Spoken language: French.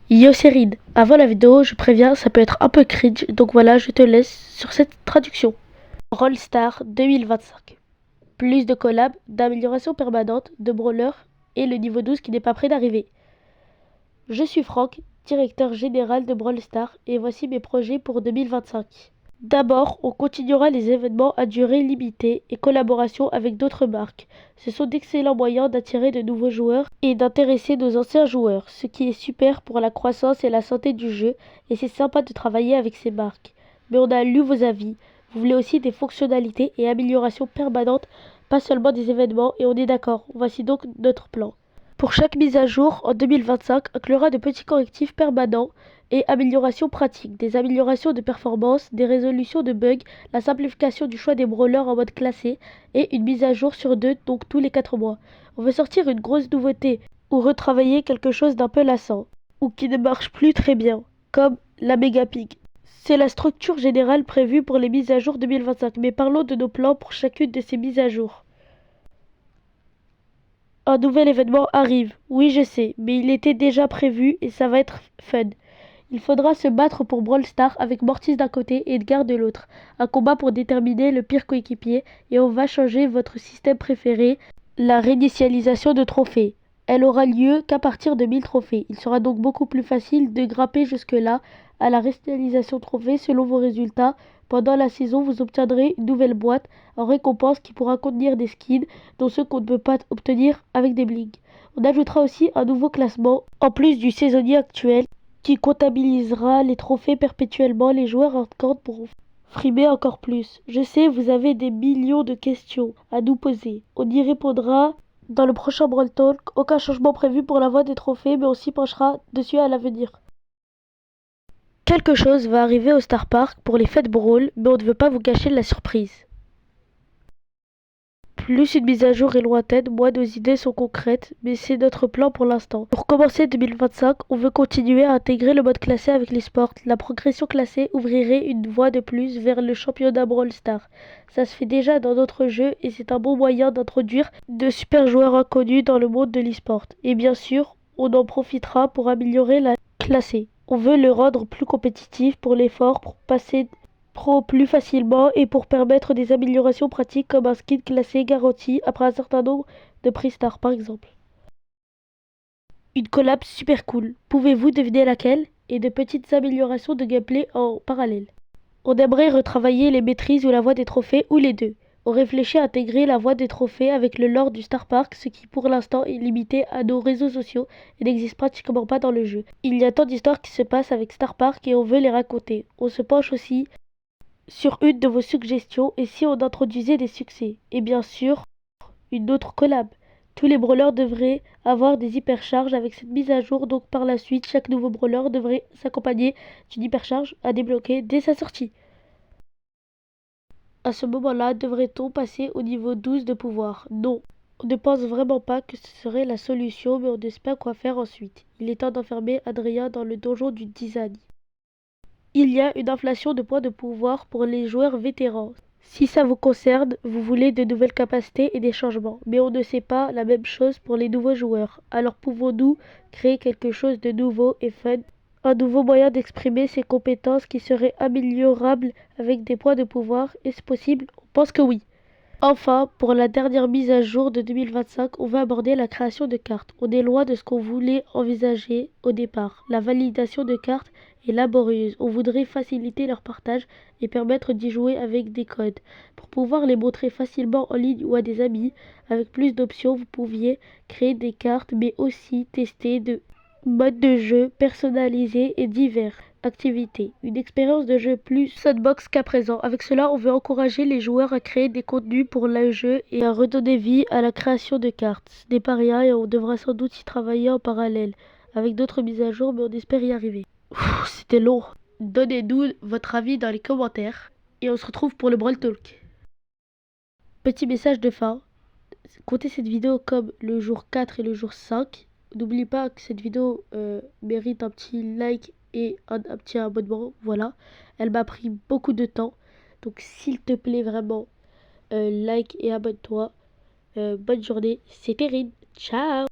Yo Cyrine, avant la vidéo, je préviens, ça peut être un peu cringe, donc voilà, je te laisse sur cette traduction. Brawl Stars 2025. Plus de collabs, d'améliorations permanentes, de brawlers et le niveau 12 qui n'est pas prêt d'arriver. Je suis Franck, directeur général de Brawl Stars et voici mes projets pour 2025. D'abord, on continuera les événements à durée limitée et collaboration avec d'autres marques. Ce sont d'excellents moyens d'attirer de nouveaux joueurs et d'intéresser nos anciens joueurs, ce qui est super pour la croissance et la santé du jeu, et c'est sympa de travailler avec ces marques. Mais on a lu vos avis. Vous voulez aussi des fonctionnalités et améliorations permanentes, pas seulement des événements, et on est d'accord. Voici donc notre plan. Pour chaque mise à jour en 2025 inclura de petits correctifs permanents et améliorations pratiques, des améliorations de performance, des résolutions de bugs, la simplification du choix des brawlers en mode classé et une mise à jour sur deux, donc tous les 4 mois. On veut sortir une grosse nouveauté ou retravailler quelque chose d'un peu lassant ou qui ne marche plus très bien, comme la méga pig. C'est la structure générale prévue pour les mises à jour 2025, mais parlons de nos plans pour chacune de ces mises à jour. Un nouvel événement arrive, oui je sais, mais il était déjà prévu et ça va être fun. Il faudra se battre pour Brawl Stars avec Mortis d'un côté et Edgar de l'autre. Un combat pour déterminer le pire coéquipier et on va changer votre système préféré, la réinitialisation de trophées. Elle aura lieu qu'à partir de 1000 trophées. Il sera donc beaucoup plus facile de grimper jusque-là à la réinitialisation de trophées selon vos résultats. Pendant la saison, vous obtiendrez une nouvelle boîte en récompense qui pourra contenir des skins dont ceux qu'on ne peut pas obtenir avec des blings. On ajoutera aussi un nouveau classement en plus du saisonnier actuel qui comptabilisera les trophées perpétuellement. Les joueurs accordent pour frimer encore plus. Je sais, vous avez des millions de questions à nous poser. On y répondra dans le prochain Brawl Talk. Aucun changement prévu pour la voie des trophées, mais on s'y penchera dessus à l'avenir. Quelque chose va arriver au Star Park pour les fêtes Brawl, mais on ne veut pas vous gâcher la surprise. Plus une mise à jour est lointaine, moins nos idées sont concrètes, mais c'est notre plan pour l'instant. Pour commencer 2025, on veut continuer à intégrer le mode classé avec les sports. La progression classée ouvrirait une voie de plus vers le championnat Brawl Stars. Ça se fait déjà dans d'autres jeux et c'est un bon moyen d'introduire de super joueurs inconnus dans le monde de l'e-sport. Et bien sûr, on en profitera pour améliorer la classée. On veut le rendre plus compétitif pour l'effort, pour passer pro plus facilement et pour permettre des améliorations pratiques comme un skin classé garanti après un certain nombre de prix star par exemple. Une collab super cool, pouvez-vous deviner laquelle? Et de petites améliorations de gameplay en parallèle. On aimerait retravailler les maîtrises ou la voie des trophées ou les deux. On réfléchit à intégrer la voie des trophées avec le lore du Star Park, ce qui pour l'instant est limité à nos réseaux sociaux et n'existe pratiquement pas dans le jeu. Il y a tant d'histoires qui se passent avec Star Park et on veut les raconter. On se penche aussi sur une de vos suggestions et si on introduisait des succès. Et bien sûr, une autre collab. Tous les brawlers devraient avoir des hypercharges avec cette mise à jour, donc par la suite, chaque nouveau brawler devrait s'accompagner d'une hypercharge à débloquer dès sa sortie. À ce moment-là, devrait-on passer au niveau 12 de pouvoir? Non. On ne pense vraiment pas que ce serait la solution, mais on espère quoi faire ensuite. Il est temps d'enfermer Adrien dans le donjon du design. Il y a une inflation de points de pouvoir pour les joueurs vétérans. Si ça vous concerne, vous voulez de nouvelles capacités et des changements, mais on ne sait pas la même chose pour les nouveaux joueurs. Alors pouvons-nous créer quelque chose de nouveau et fun? Un nouveau moyen d'exprimer ses compétences qui serait améliorable avec des points de pouvoir? Est-ce possible? On pense que oui. Enfin, pour la dernière mise à jour de 2025, on va aborder la création de cartes. On est loin de ce qu'on voulait envisager au départ. La validation de cartes est laborieuse. On voudrait faciliter leur partage et permettre d'y jouer avec des codes. Pour pouvoir les montrer facilement en ligne ou à des amis, avec plus d'options, vous pouviez créer des cartes mais aussi tester de modes de jeu personnalisés et divers. Activité. Une expérience de jeu plus sandbox qu'à présent. Avec cela, on veut encourager les joueurs à créer des contenus pour le jeu et à redonner vie à la création de cartes. Ce n'est pas rien et on devra sans doute y travailler en parallèle, avec d'autres mises à jour, mais on espère y arriver. C'était long. Donnez-nous votre avis dans les commentaires et on se retrouve pour le Brawl Talk. Petit message de fin. Comptez cette vidéo comme le jour 4 et le jour 5. N'oublie pas que cette vidéo mérite un petit like et un petit abonnement. Voilà. Elle m'a pris beaucoup de temps. Donc s'il te plaît vraiment, like et abonne-toi. Bonne journée. C'était Rin. Ciao.